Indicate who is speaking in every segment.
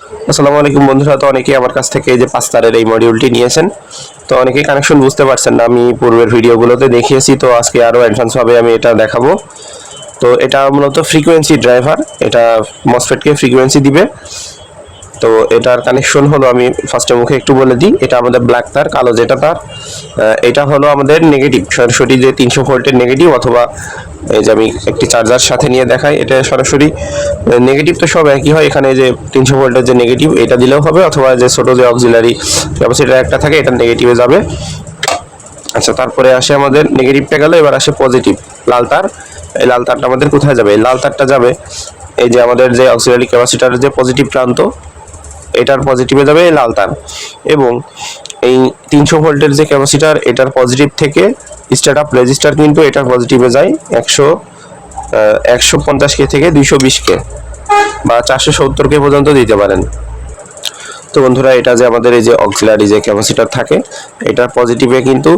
Speaker 1: আসসালামু আলাইকুম বন্ধুরা। তো অনেকেই আমার কাছ থেকে এই যে 5 তারের এই মডিউলটি নিয়েছেন। তো অনেকেই কানেকশন বুঝতে পারছেন না, আমি পূর্বের ভিডিওগুলোতে দেখিয়েছি। তো আজকে আরও অ্যাডভান্স ভাবে আমি এটা দেখাবো। তো এটা মূলত ফ্রিকোয়েন্সি ড্রাইভার, এটা মসফেটকে ফ্রিকোয়েন্সি দিবে। তো এটার কানেকশন হলো, আমি ফার্স্টে মুখে একটু বলে দিই। এটা আমাদের ব্ল্যাক তার, কালো যেটা তার, এটা হলো আমাদের নেগেটিভ, সরাসরি যে 300 ভোল্টের নেগেটিভ, অথবা এই যে আমি একটি চার্জার সাথে নিয়ে দেখাই, এটা সরাসরি নেগেটিভ তো সব একই হয়। এখানে যে 300 ভোল্টের যে নেগেটিভ এটা দিলেও হবে, অথবা যে ছোট যে অক্সিলারি ক্যাপাসিটর একটা থাকে এটা নেগেটিভে যাবে। আচ্ছা, তারপরে আসে আমাদের নেগেটিভটা গেল, এবার আসে পজিটিভ লাল তার। এই লাল তারটা আমাদের কোথায় যাবে? এই লাল তারটা যাবে এই যে আমাদের যে অক্সিলারি ক্যাপাসিটরের যে পজিটিভ প্রান্ত, এটার পজিটিভে যাবে এই লাল তার। এবং এই 300 ভোল্টের যে ক্যাপাসিটার, এটার পজিটিভ থেকে স্টার্ট আপ রেজিস্টার কিন্তু এটার পজিটিভে যায় 150 কে থেকে 220 কে বা 470 কে পর্যন্ত দিতে পারেন। তো বন্ধুরা, এটা যে আমাদের এই যে অক্সিলারি যে ক্যাপাসিটার থাকে, এটার পজিটিভে কিন্তু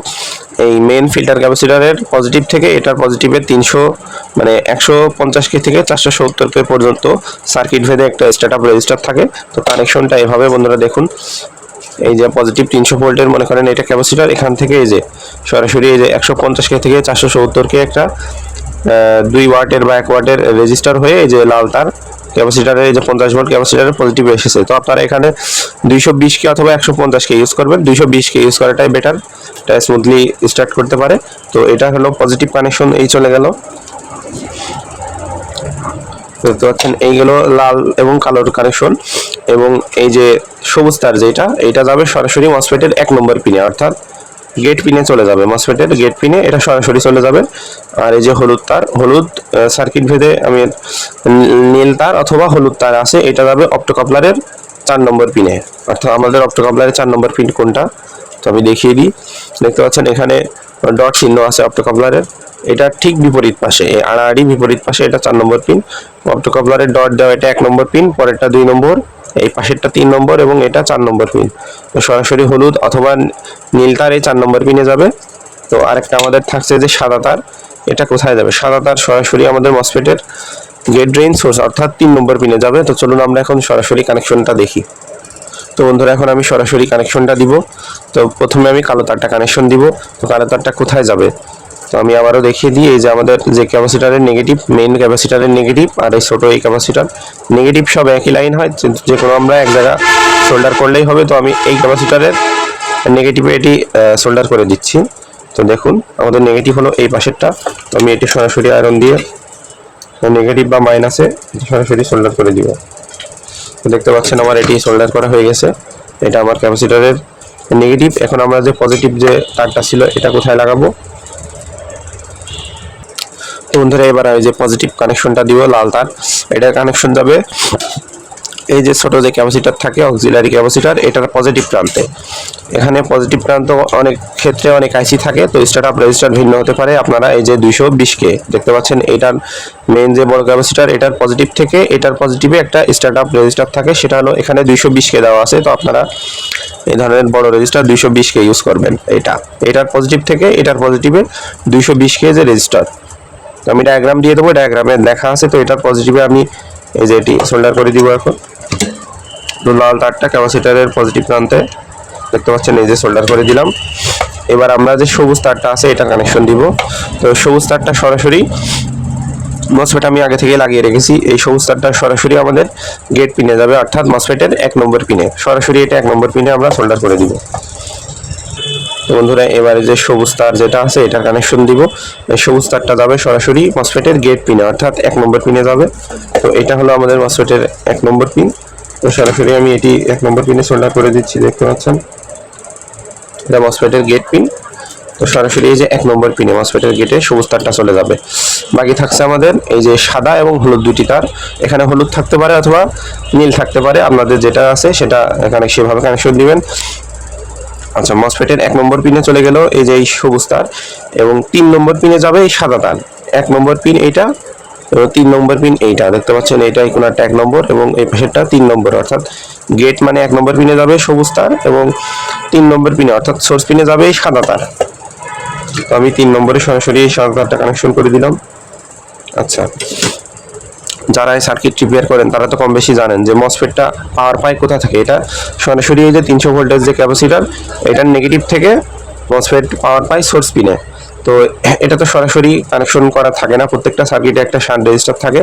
Speaker 1: এই মেন ফিল্টার ক্যাপাসিটারের পজিটিভ থেকে এটার পজিটিভে 300 মানে 150 কে থেকে 470 কে পর্যন্ত সার্কিট ভেদে একটা স্টার্ট আপ রেজিস্টার থাকে। তো কানেকশনটা এভাবে বন্ধুরা দেখুন, এই যে পজিটিভ 300 ভোল্টের মনে করেন এটা ক্যাপাসিটার, এখান থেকে এই যে সরাসরি এই যে 150 কে থেকে 470 কে একটা 2 ওয়াটের বা 1 ওয়াটের রেজিস্টার হয়ে এই যে লাল তার ক্যাপাসিটারে এই যে 50 ভোল্ট ক্যাপাসিটারের পজিটিভ এসেছে। তো আপনারা এখানে 220 কে অথবা 150 কে ইউজ করবেন। 220 কে ইউজ করাটাই বেটার, এটা স্মুথলি স্টার্ট করতে পারে। তো এটা হলো পজিটিভ কানেকশন, এই চলে গেল। দেখতে পাচ্ছেন এইগুলো লাল এবং কালোর কানেকশন। এবং এই যে সবুজ তার যেটা, এটা যাবে সরাসরি মসফেটের 1 নম্বর পিনে, অর্থাৎ গেট পিনে চলে যাবে। মসফেটের গেট পিনে এটা সরাসরি চলে যাবে। আর এই যে হলুদ তার, হলুদ সার্কিট ভেদে আমি নীল তার অথবা হলুদ তার আছে, এটা যাবে অপ্টোকাপলারের 4 নম্বর পিনে। অর্থাৎ আমাদের অপ্টোকাপলারের 4 নম্বর পিন কোনটা, তো আমি দেখিয়ে দিই। দেখতে পাচ্ছেন এখানে ডট চিহ্ন আছে অপ্টোকাপলারের, এটা ঠিক বিপরীত পাশে, আড়াআড়ি বিপরীত পাশে এটা 4 নম্বর পিন। অপ্টোকাপলারের ডট দেওয়া এটা 1 নম্বর পিন, পরেরটা 2 নম্বর, এই পাশেরটা 3 নম্বর এবং এটা 4 নম্বর পিন। তো সরাসরি হলুদ অথবা নীল তার এই 4 নম্বর পিনে যাবে। তো আরেকটা আমাদের থাকছে যে সাদা তার, এটা কোথায় যাবে? সাদা তার সরাসরি আমাদের মসফেটের গেট ড্রেইন সোর্স অর্থাৎ 3 নম্বর পিনে যাবে। তো চলুন আমরা এখন সরাসরি কানেকশনটা দেখি। তো বন্ধুরা, এখন আমি সরাসরি কানেকশনটা দিব। তো প্রথমে আমি কালো তারটা কানেকশন দিব। তো কালো তারটা কোথায় যাবে? তো আমি আবারও দেখিয়ে দিই, এই যে আমাদের যে ক্যাপাসিটারের নেগেটিভ, মেইন ক্যাপাসিটারের নেগেটিভ আর এই ছোটো এই ক্যাপাসিটার নেগেটিভ সব একই লাইন হয়, যে কোনো আমরা এক জায়গা সোল্ডার করলেই হবে। তো আমি এই ক্যাপাসিটারের নেগেটিভে এটি সোল্ডার করে দিচ্ছি। তো দেখুন আমাদের নেগেটিভ হলো এই পাশেরটা। তো আমি এটি সরাসরি আয়রন দিয়ে নেগেটিভ বা মাইনাসে সরাসরি সোল্ডার করে দিব। তো দেখতে পাচ্ছেন আমার এটি সোল্ডার করা হয়ে গেছে। এটা আমার ক্যাপাসিটারের নেগেটিভ। এখন আমরা যে পজিটিভ যে তারটা ছিল এটা কোথায় লাগাবো? তো বন্ধুরা, এবার এই যে পজিটিভ কানেকশনটা দিব, লাল তার, এটার কানেকশন যাবে এই যে ছোট যে ক্যাপাসিটার থাকে অক্সিলারি ক্যাপাসিটার, এটার পজিটিভ প্রান্তে। এখানে পজিটিভ প্রান্ত অনেক ক্ষেত্রে অনেক আইসি থাকে, তো স্টার্ট আপ রেজিস্টার ভিন্ন হতে পারে। আপনারা এই যে 220 কে দেখতে পাচ্ছেন, এটার মেইন যে বড় ক্যাপাসিটার, এটার পজিটিভ থেকে এটার পজিটিভে একটা স্টার্ট আপ রেজিস্টার থাকে, সেটা হলো এখানে 220 কে দেওয়া আছে। তো আপনারা এই ধরনের বড় রেজিস্টার 220 কে ইউজ করবেন। এটার পজিটিভ থেকে এটার পজিটিভে 220 কে যে রেজিস্টার, তো আমি ডায়াগ্রাম দিয়ে দেবো, ডায়াগ্রামে দেখা আছে। তো এটার পজিটিভে আমি এই যে এটি সোল্ডার করে দিব। এখন লাল তারটা ক্যাপাসিটারের পজিটিভ প্রান্তে দেখতে পাচ্ছেন, এই যে সোল্ডার করে দিলাম। এবার আমরা যে সবুজ তারটা আছে এটা কানেকশন দিব। তো সবুজ তারটা সরাসরি মসফেট আমি আগে থেকে লাগিয়ে রেখেছি, এই সবুজ তারটা সরাসরি আমাদের গেট পিনে যাবে, অর্থাৎ মসফেটের 1 নম্বর পিনে। সরাসরি এটা 1 নম্বর পিনে আমরা সোল্ডার করে দিব। তো বন্ধুরা, এবারে যে সবুজ তার যেটা আছে এটার কানেকশন দিব। এই সবুজ তারটা যাবে সরাসরি মসফেটের গেট পিনে, অর্থাৎ 1 নম্বর পিনে যাবে। তো এটা হলো আমাদের মসফেটের 1 নম্বর পিন। তো সরাসরি আমি এটি 1 নম্বর পিনে সোল্ডার করে দিচ্ছি। দেখতে পাচ্ছেন এটা মসফেটের গেট পিন। তো সরাসরি এই যে 1 নম্বর পিনে মসফেটের গেটে সবুজ তারটা চলে যাবে। বাকি থাকছে আমাদের এই যে সাদা এবং হলুদ দুটি তার। এখানে হলুদ থাকতে পারে অথবা নীল থাকতে পারে, আপনাদের যেটা আছে সেটা এখানে সেভাবে কানেকশন দিবেন। আচ্ছা, মসফেটের 1 নম্বর পিনে চলে গেল এই যে এই সবুজ তার, এবং 3 নম্বর পিনে যাবে এই সাদা তার। 1 নম্বর পিন এইটা এবং 3 নম্বর পিন এইটা। দেখতে পাচ্ছেন এটা কোনটা 1 নম্বর এবং এই পাশেরটা 3 নম্বর, অর্থাৎ গেট মানে 1 নম্বর পিনে যাবে সবুজ তার এবং 3 নম্বর পিনে অর্থাৎ সোর্স পিনে যাবে এই সাদা তার। তো আমি 3 নম্বরে সরাসরি এই সাদা তারটা কানেকশন করে দিলাম। আচ্ছা, যারা এই সার্কিট রিপেয়ার করেন তারা তো কম বেশি জানেন যে মসফেটটা পাওয়ার পায় কোথা থেকে। এটা সরাসরি এই যে 300 ভোল্টেজ যে ক্যাপাসিটার, এটার নেগেটিভ থেকে মসফেট পাওয়ার পায় সোর্স পিনে। তো এটা তো সরাসরি কানেকশন করা থাকে না, প্রত্যেকটা সার্কিটে একটা শান্ট রেজিস্টার থাকে।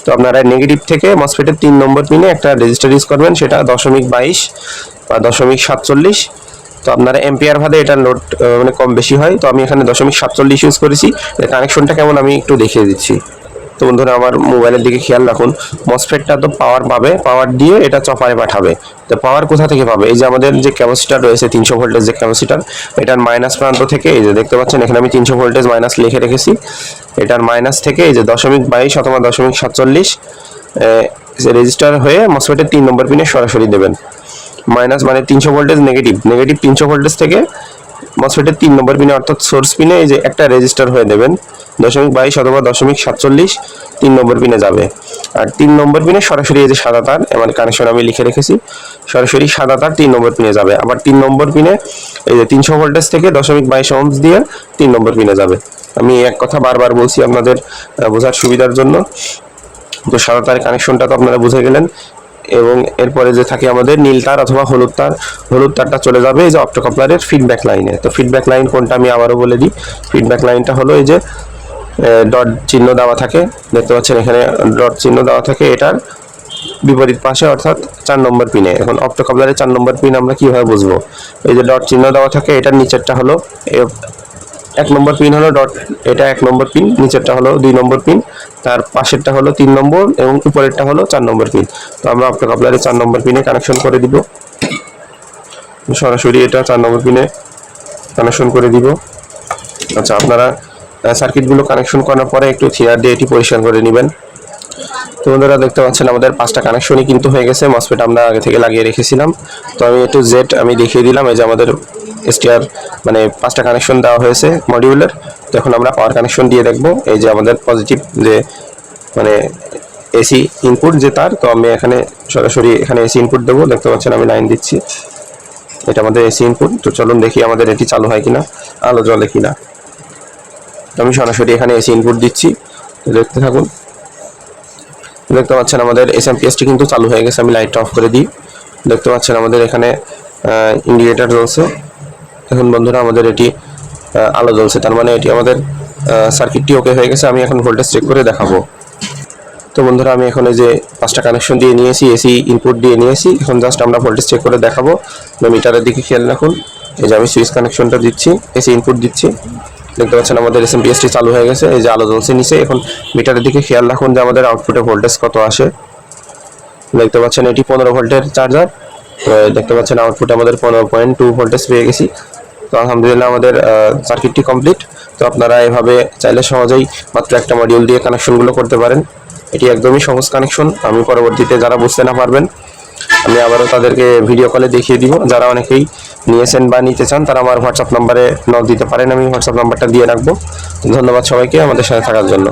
Speaker 1: তো আপনারা নেগেটিভ থেকে মসফেটের 3 নম্বর পিনে একটা রেজিস্টার ইউজ করবেন, সেটা 0.22 বা 0.47। তো আপনারা এম্পিয়ার ভাদে এটার লোড মানে কম বেশি হয়। তো আমি এখানে 0.47 ইউজ করেছি। এর কানেকশনটা কেমন আমি একটু দেখিয়ে দিচ্ছি। তো বন্ধুরা আমার মোবাইলের দিকে খেয়াল রাখুন, মসফেটটা তো পাওয়ার পাবে, পাওয়ার দিয়ে এটা চপারে পাঠাবে। তো পাওয়ার কোথা থেকে পাবে? এই যে আমাদের যে ক্যাপাসিটার রয়েছে 300 ভোল্টেজ যে ক্যাপাসিটার, এটার মাইনাস প্রান্ত থেকে, এই যে দেখতে পাচ্ছেন এখানে আমি 300 ভোল্টেজ মাইনাস লিখে রেখেছি, এটার মাইনাস থেকে এই যে 0.22 অথবা 0.47 রেজিস্টার হয়ে মসফেটের 3 নম্বর পিনে সরাসরি দেবেন। মাইনাস মানে 300 ভোল্টেজ নেগেটিভ, 300 ভোল্টেজ থেকে মসফেটের 3 নম্বর পিনে অর্থাৎ সোর্স পিনে এই যে একটা রেজিস্টার হয়ে দেবেন, 0.22 অথবা 0.47 3 নম্বর পিনে যাবে। আর 3 নম্বর পিনে সরাসরি এই যে সাদা তার, আমার কানেকশন আমি লিখে রেখেছি, সরাসরি সাদা তার 3 নম্বর পিনে যাবে। আবার 3 নম্বর পিনে এই যে 300 ভোল্টেজ থেকে 0.22 ওহমস দিয়ে 3 নম্বর পিনে যাবে। আমি এক কথা বারবার বলছি আপনাদের বোঝার সুবিধার জন্য। তো সাদা তারের কানেকশনটা তো আপনারা বুঝে গেলেন। এবং এরপরে যে থাকে আমাদের নীল তার অথবা হলুদ তার, হলুদ তারটা চলে যাবে এই যে অপ্টোকাপলারের ফিডব্যাক লাইনে। তো ফিডব্যাক লাইন কোনটা আমি আবারও বলে দিই, ফিডব্যাক লাইনটা হলো এই যে ডট চিহ্ন দেওয়া থাকে, দেখতে পাচ্ছেন এখানে ডট চিহ্ন দেওয়া থাকে, এটার বিপরীত পাশে অর্থাৎ 4 নম্বর পিনে। এখন অপ্টোকাপলারের 4 নম্বর পিন আমরা কিভাবে বুঝবো? এই যে ডট চিহ্ন দেওয়া থাকে, এটার নিচেরটা হলো 1 নম্বর পিন হলো ডট, এটা 1 নম্বর পিন, নিচেরটা হলো 2 নম্বর পিন, তার পাশেরটা হলো 3 নম্বর এবং উপরেরটা হলো 4 নম্বর পিন। তো আমরা অপ্টোকাপলারের 4 নম্বর পিনে কানেকশন করে দিব, সরাসরি এটা 4 নম্বর পিনে কানেকশন করে দিব। আচ্ছা, আপনারা সার্কিটগুলো কানেকশন করার পরে একটু থিয়ার দিয়ে এটি পরিষ্কার করে নেবেন। তো বন্ধুরা দেখতে পাচ্ছেন আমাদের 5টা কানেকশনই কিন্তু হয়ে গেছে, মসফেট আমরা আগে থেকে লাগিয়ে রেখেছিলাম। তো আমি একটু জেড আমি দেখিয়ে দিলাম, এই যে আমাদের এসটিআর মানে 5টা কানেকশন দেওয়া হয়েছে মডিউলের। তো এখন আমরা পাওয়ার কানেকশন দিয়ে দেখব। এই যে আমাদের পজিটিভ যে মানে এসি ইনপুট যে তার, তো আমি এখানে সরাসরি এখানে এসি ইনপুট দেবো, দেখতে পাচ্ছেন আমি লাইন দিচ্ছি, এটা আমাদের এসি ইনপুট। তো চলুন দেখি আমাদের এটি চালু হয় কিনা, আলো জ্বলে কিনা। তো আমি সরাসরি এখানে এসি ইনপুট দিচ্ছি, দেখতে থাকুন। দেখতে পাচ্ছেন আমাদের এসএমপিএসটি কিন্তু চালু হয়ে গেছে। আমি লাইটটা অফ করে দিই, দেখতে পাচ্ছেন আমাদের এখানে ইন্ডিকেটর জ্বলছে। এখন বন্ধুরা আমাদের এটি আলো জ্বলছে, তার মানে এটি আমাদের সার্কিটটি ওকে হয়ে গেছে। আমি এখন ভোল্টেজ চেক করে দেখাবো। তো বন্ধুরা আমি এখন এই যে 5টা কানেকশন দিয়ে নিয়েছি, এসি ইনপুট দিয়ে নিয়েছি, এখন জাস্ট আমরা ভোল্টেজ চেক করে দেখাবো। মিটারের দিকে খেয়াল রাখুন, এই যে আমি সুইচ কানেকশনটা দিচ্ছি, এসি ইনপুট দিচ্ছি, দেখতে পাচ্ছেন আমাদের এসএমপিএসটি চালু হয়ে গেছে, এই যে আলো জ্বলছে নিচে। এখন মিটারের দিকে খেয়াল রাখুন যে আমাদের আউটপুটে ভোল্টেজ কত আসে। দেখতে পাচ্ছেন এটি 15 ভোল্টের চার্জার, তো দেখতে পাচ্ছেন আউটপুটে আমাদের 15.2 ভোল্টেজ পেয়ে গেছি। তো আলহামদুলিল্লাহ আমাদের সার্কিটটি কমপ্লিট। তো আপনারা এভাবে চাইলে সহজেই মাত্র একটা মডিউল দিয়ে কানেকশনগুলো করতে পারেন। এটি একদমই সহজ কানেকশন। আমি পরবর্তীতে যারা বুঝতে না পারবেন আমি আবারও তাদেরকে ভিডিও কলে দেখিয়ে দিব। যারা অনেকেই নিয়েছেন বা নিতে চান তারা আমার হোয়াটসঅ্যাপ নাম্বারে নক দিতে পারেন, আমি হোয়াটসঅ্যাপ নাম্বারটা দিয়ে রাখবো। ধন্যবাদ সবাইকে আমাদের সাথে থাকার জন্য।